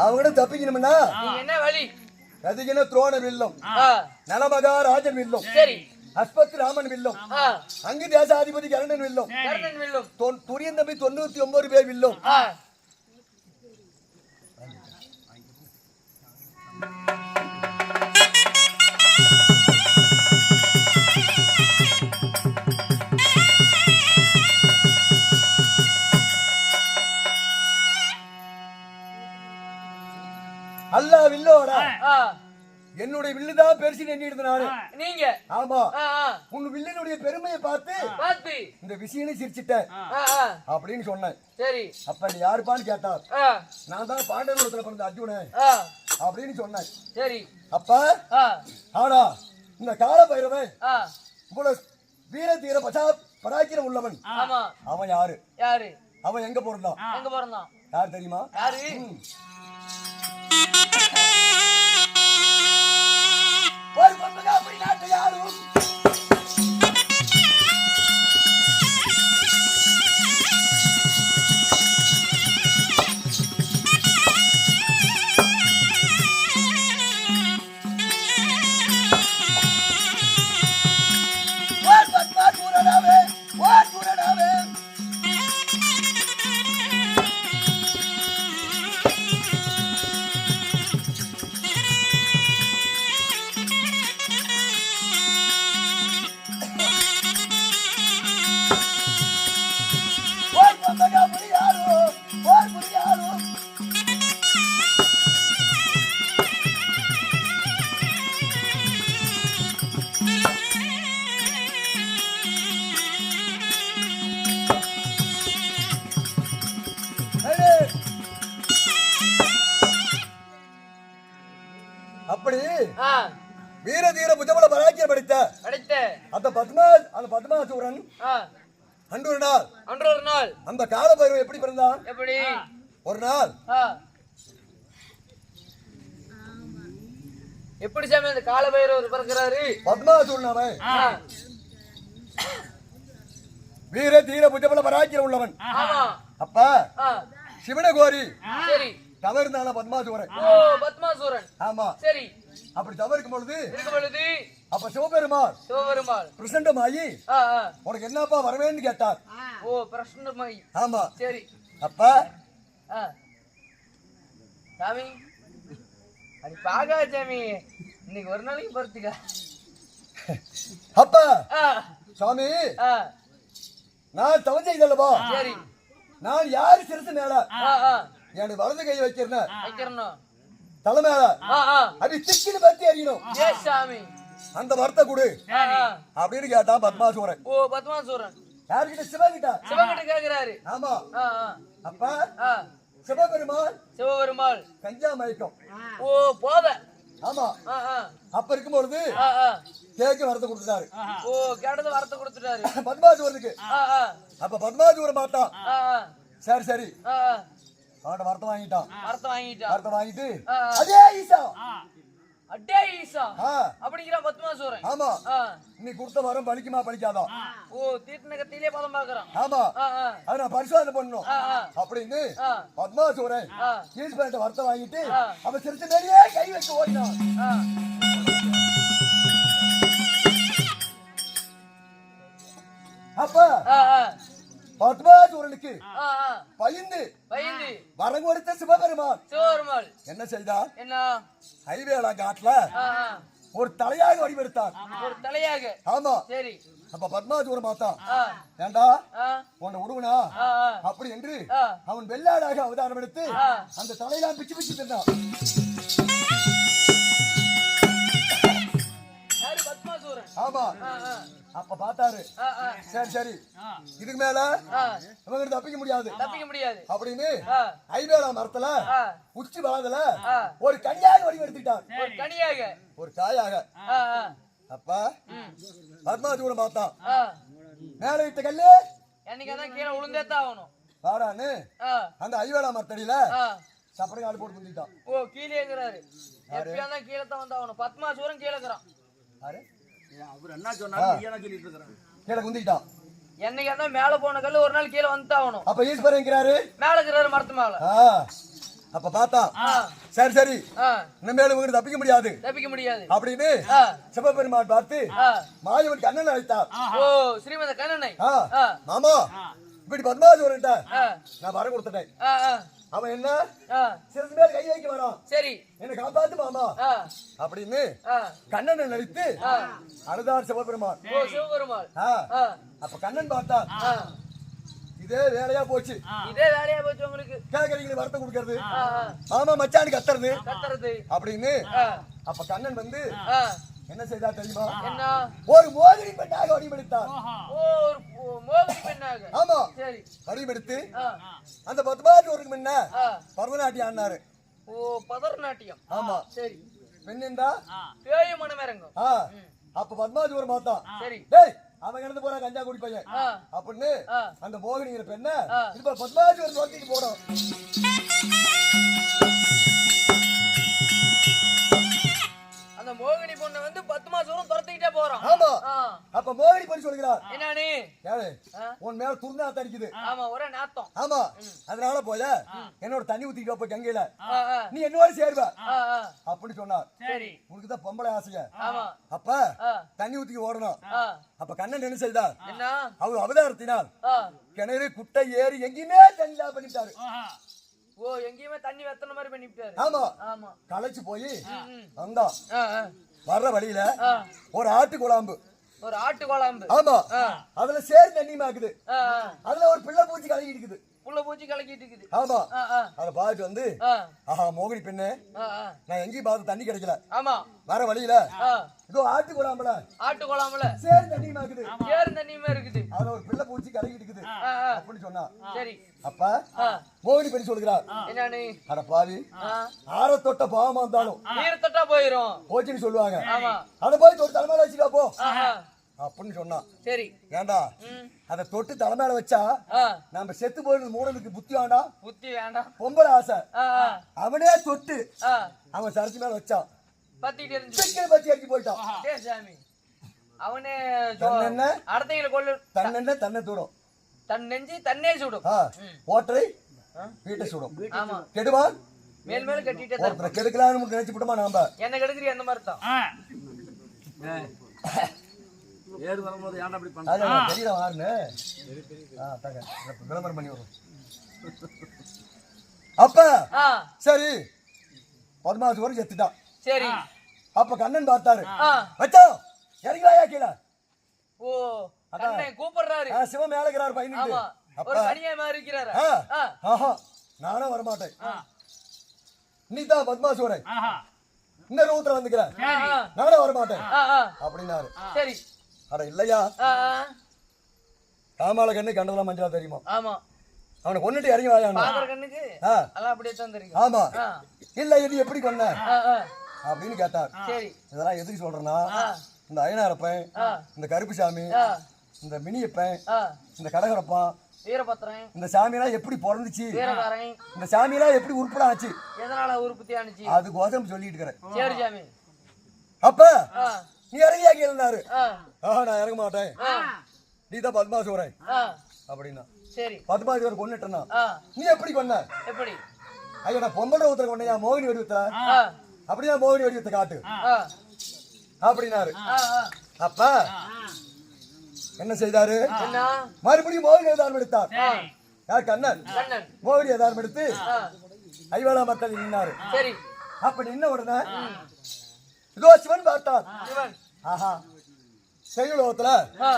அவங்ககிட்ட தப்பிக்கணும்னா என்ன வழி? கதிகின துரோண வில்லும் நலமகாராஜன் வில்லும் அஸ்பத் ராமன் வில்லும் அங்கு தேசாதிபதி கருணன் வில்லும் துரியன் தம்பி 99 பேர் வில்லும் அல்லா வில்லோட என்னுடைய வில்லுதான் பெருசு எண்ணிடுது நானு. நீங்க ஆமா உன் வில்லினுடைய பெருமையை பார்த்து இந்த விஷயம் சிரிச்சிட்டேன் அப்படின்னு சொன்னேன். சரி அப்ப நீ யாருப்பான்னு கேட்டார். நான் தான் பாண்டவத்துல பிறந்த அர்ஜுனன் அப்படின்னு சொன்னேன். சரி அப்ப ஆனா இந்த காலபைரவன் இவ்வளவு வீர தீர பராக்கிரம் உள்ளவன். அவன் யாரு? அவன் எங்க பிறந்தான்? யார் தெரியுமா? ஒரு பொண்ணுங்க அப்படி நாட்டு யாரும் அப்படி வீர தீர புஜபல பராக்கியம் படித்த அந்த பத்மாசூரன் அன்று ஒரு நாள் அந்த காலபைரவன் எப்படி பிறந்தான்? எப்படி? ஒரு நாள் எப்படி சாமி அந்த காலபைரவர் பிறக்கிறாரு? பத்மாசூரன் அவன் வீர தீர புஜபல பராக்கியம் உள்ளவன். அப்ப சிவனை கோரி தவறுனால பத்மாசூரன். பத்மாசூரன். ஆமா சரி. அப்படி தவறுக்கும் பொழுது அப்ப சிவபெருமாள் பிரசண்டமாயி உனக்கு என்னப்பா வரவேன்னு கேட்டார். பிரசண்டமாயி. ஆமா. சரி. அப்ப சாமி அது பாகா சாமி இன்னைக்கு ஒரு நாளைக்கு பொறுத்துக்க. அப்ப சாமி நான் தவம் செய்தல்லவா? சரி. நான் யாரு சிறுசு மேல எனக்கு வலது கை வைக்கிறேன் தலை மேல அது திக்கின்னு பத்தி அறியணும். அந்த வார்த்தை கொடு அப்படின்னு கேட்டான் பத்மாசூரன். பத்மாசூரன் யாருக்கிட்ட? சிவகிட்ட கேக்குறாரு. ஆமா. அப்ப சிவபெருமாள் கஞ்சா மயக்கம். போத. ஆமா. அப்ப இருக்கும்பொழுது கேக்கு வரத்தை கொடுத்துட்டாரு. கேட்டது வரத்தை கொடுத்துட்டாரு பத்மாசூரனுக்கு. அப்ப பத்மாசூரன் பார்த்தான். சரி சரி அவன் வரத்தை வாங்கிட்டு அதே ஈசா அப்படிங்கிற பத்மாசூரன். ஆமா. நீ கொடுத்த வரம் பலிக்குமா பலிக்காதா? தீர்த்தனகத்திலே பதம் பாக்குறான். ஆமா. அத நான் பரிசோதனை பண்ணணும் அப்படின்னு பத்மாசூரன் ஈஸ்வரன் வரத்தை வாங்கிட்டு அவன் சிரிச்சு மேலேயே கை வைக்க ஓடினான். அப்ப பத்மாசூரனுக்கு பயந்து வரம் கொடுத்த சிவபெருமான் என்ன செய்தார்? ஹைவேலா காட்டுல ஒரு தலையாக வடிவெடுத்தார். ஆமா. சரி. அப்ப பத்மாசூரன் பார்த்தான். ஏண்டா உன்னை விடுவனா அப்படி என்று அவன் வெள்ளாடாக அவதாரம் எடுத்து அந்த தலையெல்லாம் பிச்சு பிச்சு தின்னான். ஆமா. அப்ப பார்த்தாரு. சரி சரி இதுக்கு மேல இவங்க தப்பிக்க முடியாது அப்படின்னு ஐவேலா மரத்துல உச்சி பலத்துல ஒரு கனியாக வடிவெடுத்துட்டான். ஒரு காயாக. அப்ப பத்மாசூரன் பார்த்தான். மேல இட்ட கல்லு என்னைக்கு கீழே விழுந்தேத்தான் ஆகணும் வாடான்னு அந்த ஐவேலா மரத்தடியில சப்பரை காடு போட்டு குந்திட்டான். கீழே இருக்கிறாரு. எப்படியா கீழே தான் வந்தாகணும். பத்மாசூரன் கீழே இருக்கிறான். அவர் என்ன சொன்னாரு சொல்லிட்டு இருக்காரு. கீழே குந்திட்டான். என்னைக்கு மேல போன கல்லு ஒரு நாள் கீழே வந்துட்டாகணும். அப்ப ஈஸ்வரன் இருக்கிறாரு மேல இருக்கிறாரு மரத்து மேல. அப்ப பார்த்தா சரி சரி இனிமேல் இவங்க தப்பிக்க முடியாது அப்படின்னு சிவபெருமான் பார்த்து மாயவன் கண்ணன் அழைத்தார். ஸ்ரீமத கண்ணனை. மாமா இப்படி பத்மாசூரன் நான் வர கொடுத்துட்டேன். அவன் என்ன சிறிது மேல் கை வைக்க வரான். சரி என்ன காப்பாத்து மாமா அப்படின்னு கண்ணனை நடித்து அழுதார் சிவபெருமான். அப்ப கண்ணன் பார்த்தா இதே வேலையா போச்சு உங்களுக்கு. கேக்குறீங்க வரத்தை கொடுக்கறது மாமா மச்சானுக்கு கத்துறது அப்படின்னு. அப்ப கண்ணன் வந்து என்ன செய்தா தெரியுமா? ஒரு மோகினி பெண்ணாக வடிவெடுத்தார். ஆமா. வடிவெடுத்து அந்த பத்மாசூரனுக்கு முன்ன பரதநாட்டியம் ஆடினாரு. பரதநாட்டியம். ஆமா. சரி. பெண்ணா பேய் மனமேறங்கும். அப்ப பத்மாசூரன் பார்த்தான். சரி. அவன் இறந்து போறான் கஞ்சா குடி பையன் அப்படின்னு அந்த மோகினிங்கிற பெண்ண இப்ப பத்மாசூரன் நோக்கிட்டு போறோம். அந்த மோகினி பொண்ணு வந்து பத்மாசூரன் துரத்திக்கிட்டே போறான். ஆமா. அப்ப மோகினி பண்ணி சொல்கிறார். என்னன்னு? யாரு உன் மேல துர்நாத்தம் அடிக்குது. ஆமா ஒரே நாத்தம். ஆமா. அதனால போய என்னோட தண்ணி ஊத்திட்டு போய் கங்கையில நீ என்னோட சேர்வ அப்படின்னு சொன்னார். சரி. உனக்கு தான் பொம்பளை ஆசையா? ஆமா. அப்ப தண்ணி ஊத்திக்கு ஓடணும். அப்ப கண்ணன் என்ன செய்தார்? என்ன? அவர் அவதாரத்தினால் கிணறு குட்டை ஏறி எங்கேயுமே தண்ணி பண்ணிட்டாரு. எங்கேயுமே தண்ணி வெத்தன மாதிரி பண்ணிட்டாரு. ஆமா. ஆமா. களைச்சு போய் வந்தா வர்ற வழியில ஒரு ஆட்டு குழாம்பு. ஆமா. அதுல சேர் தண்ணி மாக்குது. அதுல ஒரு பிள்ளை பூச்சி கலங்கி இருக்குது. புள்ள பூச்சி கலக்கிட்டு இருக்குது. ஆமா ஆ, ஆ, அத பார்த்துட்டு வந்து ஆ, ஆஹா மோகினி பெண்ணு ஆ, ஆ. நான் எங்கேயும் பார்த்து தண்ணி கிடைக்கல ஆமா. வர வழியில ஆ, இதோ ஆட்டு குழாம்பல ஆட்டு குழாமல சேரி தண்ணியுமா இருக்குது ஏறு தண்ணியுமே இருக்குது. அதுல ஒரு பிள்ளை பூச்சி கலக்கிட்டு இருக்குது ஆ, ஆ. அப்படின்னு சொன்னா சரி. அப்ப ஆ, மோகினி பெண் சொல்கிறார் என்னன்னு? அட பாவி ஆ, ஆற தொட்ட பாவமா இருந்தாலும் நீர் தொட்டா போயிரும். போச்சுன்னு சொல்லுவாங்க ஆமா. அத போய் தொட்டு தலைமையில வச்சுக்கா போ ஆஹா. அப்படின்னு சொன்னா சரி. ஏண்டா ம். அத தொட்டு தலைமையில வச்சா ஆ, நம்ம செத்து போயிருந்து மூடனுக்கு புத்தி வேண்டாம் புத்தி வேண்டாம். பொம்பளை ஆசை ஆ, ஆ, அவனே தொட்டு ஆ. அவன் சரிச்சு மேல வச்சான் பத்திட்டு இருந்து சிக்கன் பத்தி அடிச்சு போயிட்டான் டேய் சாமி, அவனே தன்னென்ன? அடுத்தவங்களை கொள்ளு. தன்னென்ன தன்னை தூடும் தன் நெஞ்சு தன்னே சுடும். ஓட்டரை வீட்டை சுடும் ஆமா. கெடுவான் மேல் மேல கட்டிட்டே தான். ஒருத்தரை கெடுக்கலாம்னு நினைச்சு விட்டோமா நாம என்ன கெடுக்குறிய அந்த மாதிரி தான். ஏறு வரும்போது ஏன்டா அப்படி பண்ண அது எனக்கு தெரியல வாருன்னு தாங்க விளம்பரம் பண்ணி வரும் அப்ப ஆ, சரி பத்மாவதி வரை செத்துட்டான் சரி. அப்ப கண்ணன் பார்த்தாரு ஆ, வச்சோ இறங்கி வாயா கீழே ஓ, கண்ணை கூப்பிடுறாரு. சிவம் மேலகிறார் பையனுக்கு ஆமா. அப்ப ஒரு கனியா மாதிரி இருக்கிறாரு. ஆ, ஆஹா நானும் வரமாட்டேன் நீ தான் பத்மாசுவரன் இந்த ரூத்துல வந்துக்கிற ஆ, நானும் வரமாட்டேன் ஆ, ஆ. அப்படின்னாரு சரி. அட இல்லையா ஆ, ஆ. காமால கண்ணு கண்டதெல்லாம் மஞ்சளா தெரியுமா ஆமா. அவனை கொன்னுட்டு இறங்கி வாயா பாக்குற கண்ணுக்கு ஆ எல்லாம் அப்படியே தான் தெரியும். ஆமா ஆ, இல்ல இது எப்படி கொன்ன ஆ, ஆ. அப்படின்னு கேட்டார் சரி. இதெல்லாம் எதுக்கு சொல்றேன்னா ஆ, இந்த அயனாரப்பன் ஆ, இந்த கருப்புசாமி ஆ, இந்த மினியப்பன் ஆ. இந்த கடகரப்பன் வீரபத்திரன், இந்த சாமியெல்லாம் எப்படி பிறந்துச்சு வீரகாரன் இந்த சாமியெல்லாம் எப்படி உருப்படம் ஆச்சு எதனால உற்பத்தி ஆனிச்சு? அதுக்கோசரம் சொல்லிட்டு இருக்கிறேன் சரி சாமி. அப்ப ஆ, நீ இறங்கியா கேளுனாரு ஆ, நான் இறங்க மாட்டேன் ஆ, நீ தான் பத்மாசுவரன் ஆ. அப்படின்னா சரி. பத்மாசுவரன் கொன்னுட்டனா ஆ, நீ எப்படி கொன்ன எப்படி? ஐயோ நான் பொம்பளை ஊத்துல கொண்டையா மோகினி வடிவத்துல ஆ, அப்படியா மோகினி வடிவத்தை காட்டு ஆ, அப்படின்னாரு ஆ, ஆ. அப்ப என்ன செய்தாரு என்ன? மறுபடியும் மோகினி அவதாரம் எடுத்தார் ஆ, யார் கண்ணன் கண்ணன். மோகினி அவதாரம் எடுத்து ஆ, ஐவாளா மக்கள் நின்னாரு சரி. அப்ப நின்ன உடனே இதோ சிவன் பார்த்தார் சிவன். ஆஹா செய்யுலோகத்துல ஆ,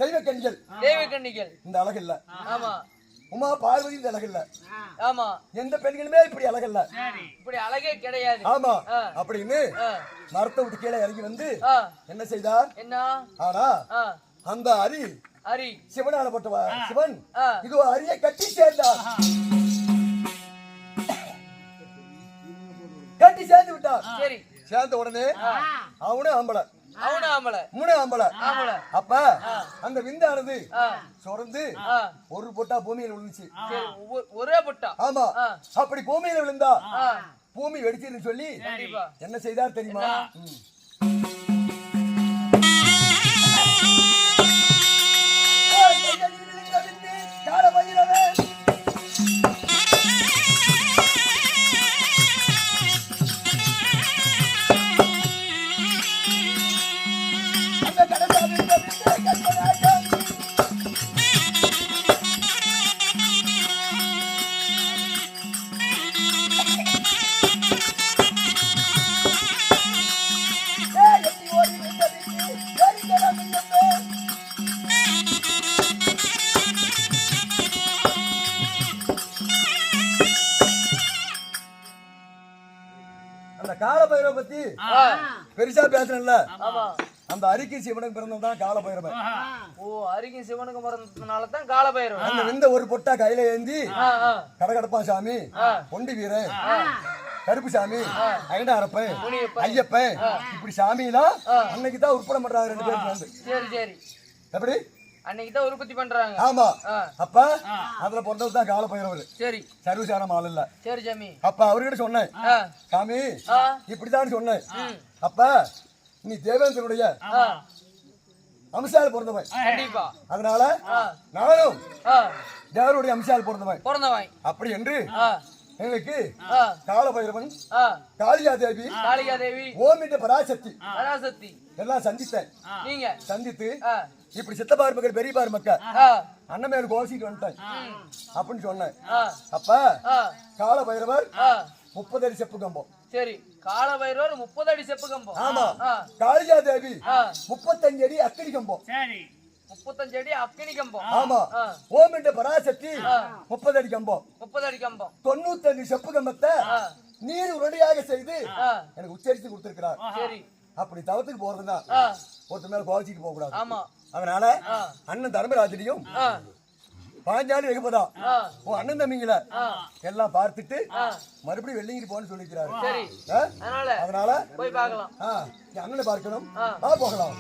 தெய்வ கண்கள் தெய்வ கன்னிகள். இந்த அழகு இல்ல ஆமா, உமா பார்வதி இந்த அழகு இல்ல ஆமா. எந்த பெண்களுமே இப்படி அழகு இல்ல இப்படி அழகே கிடையாது. ஆமா ஆ. அப்படின்னு ஆ, மரத்தை விட்டு கீழே இறங்கி வந்து ஆ. என்ன செய்தார் என்ன? ஆனா ஆ, அந்த அரி ஹரி. சிவனாலப்பட்ட சிவன் ஆ, இது அரிய கட்டி சேர்ந்தார் கட்டி சேர்ந்து விட்டார் சரி. சேர்ந்த உடனே அவனே ஆம்பளை அவனு ஆம்பளை. மூணே ஆம்பளை ஆம்பளை. அப்ப அந்த விந்தானது ஆ, சுரந்து ஆ. ஒரு பொட்டா பூமியில விழுந்துச்சு சரி. ஒரே புட்டா. ஆமா ஆ. அப்படி பூமியில விழுந்தா ஆ, பூமி வெடிச்சிருன்னு சொல்லி கண்டிப்பா. என்ன செய்தார் தெரியுமா ம். அந்த காலபைரவ பத்தி பெருசா பேசணும்ல ஆமா. அந்த அரிக்கை சிவனுக்கு பிறந்தவன் காலபைரவன் ஓ, அருகின் சிவனுக்கு மறந்ததுனால தான் காலபைரவன். அந்த விந்த ஒரு பொட்டா கையில ஏந்தி ஆ, ஆ. கடகடப்பான் சாமி பொண்டி வீரன் கருப்பு சாமி ஐநாரப்பன் முனியப்பன். ஐயப்பன் இப்படி சாமிலாம் அன்னைக்கு தான் உற்பத்தி பண்றாங்க ரெண்டு பேரும் சேர்ந்து சரி, சரி. எப்படி அன்னைக்கு தான் உற்பத்தி பண்றாங்க. ஆமா ஆ, அப்ப அதுல பிறந்தது தான் காலபைரவர் சரி. சர்வசாரம் ஆள் இல்ல சரி சாமி. அப்ப அவர்கிட்ட சொன்னேன் ஆ, சாமி ஆ, இப்படிதான் சொன்னேன் ம். அப்ப நீ தேவேந்திரனுடைய ஆ, அம்சால் பிறந்தவன் கண்டிப்பா. அதனால ஆ, நானும் ஆ. தேவருடைய அம்சால் பிறந்தவன் பிறந்தவன். அப்படி என்று ஆ, எங்களுக்கு ஆ, காலபைரவன் ஆ. காளியா தேவி காளிகா தேவி, ஓமிட்ட பராசக்தி பராசக்தி. எல்லாம் சந்தித்தேன் நீங்க. சந்தித்து ஆ, இப்படி சித்தப்பார் மக்கள் பெரியப்பார் மக்கள் ஆ, அண்ணன் கோசிட்டு வந்துட்டேன் அப்படின்னு சொன்னேன் ஆ, அப்ப ஆ, காலபைரவர் ஆ. 30 அடி செப்பு கம்பம் சரி. காலபைரவர் 30 அடி செப்பு கம்பம். ஆமா ஆ, காளியா தேவி ஆ. 35 அடி அக்கடி கம்பம் 35 அடி அக்கினி கம்பம். ஆமா. ஓம் என்ற பராசக்தி 30 அடி கம்பம். 30 அடி கம்பம். 95 செப்பு கம்பத்தை நீர் உடனடியாக செய்து எனக்கு உச்சரித்து கொடுத்திருக்கிறார். சரி. அப்படி தவத்துக்கு போறதுன்னா ஒருத்தர் மேல கோவிச்சுட்டு போக கூடாது. ஆமா. அதனால அண்ணன் தர்மராஜனையும் பாஞ்சாலி வெகுபதா உன் அண்ணன் தம்பிங்கள எல்லாம் பார்த்துட்டு மறுபடியும் வெள்ளிங்கிரி போன்னு சொல்லிக்கிறாரு. சரி. அதனால அதனால போய் பார்க்கலாம். அண்ணனை பார்க்கணும். போகலாம்.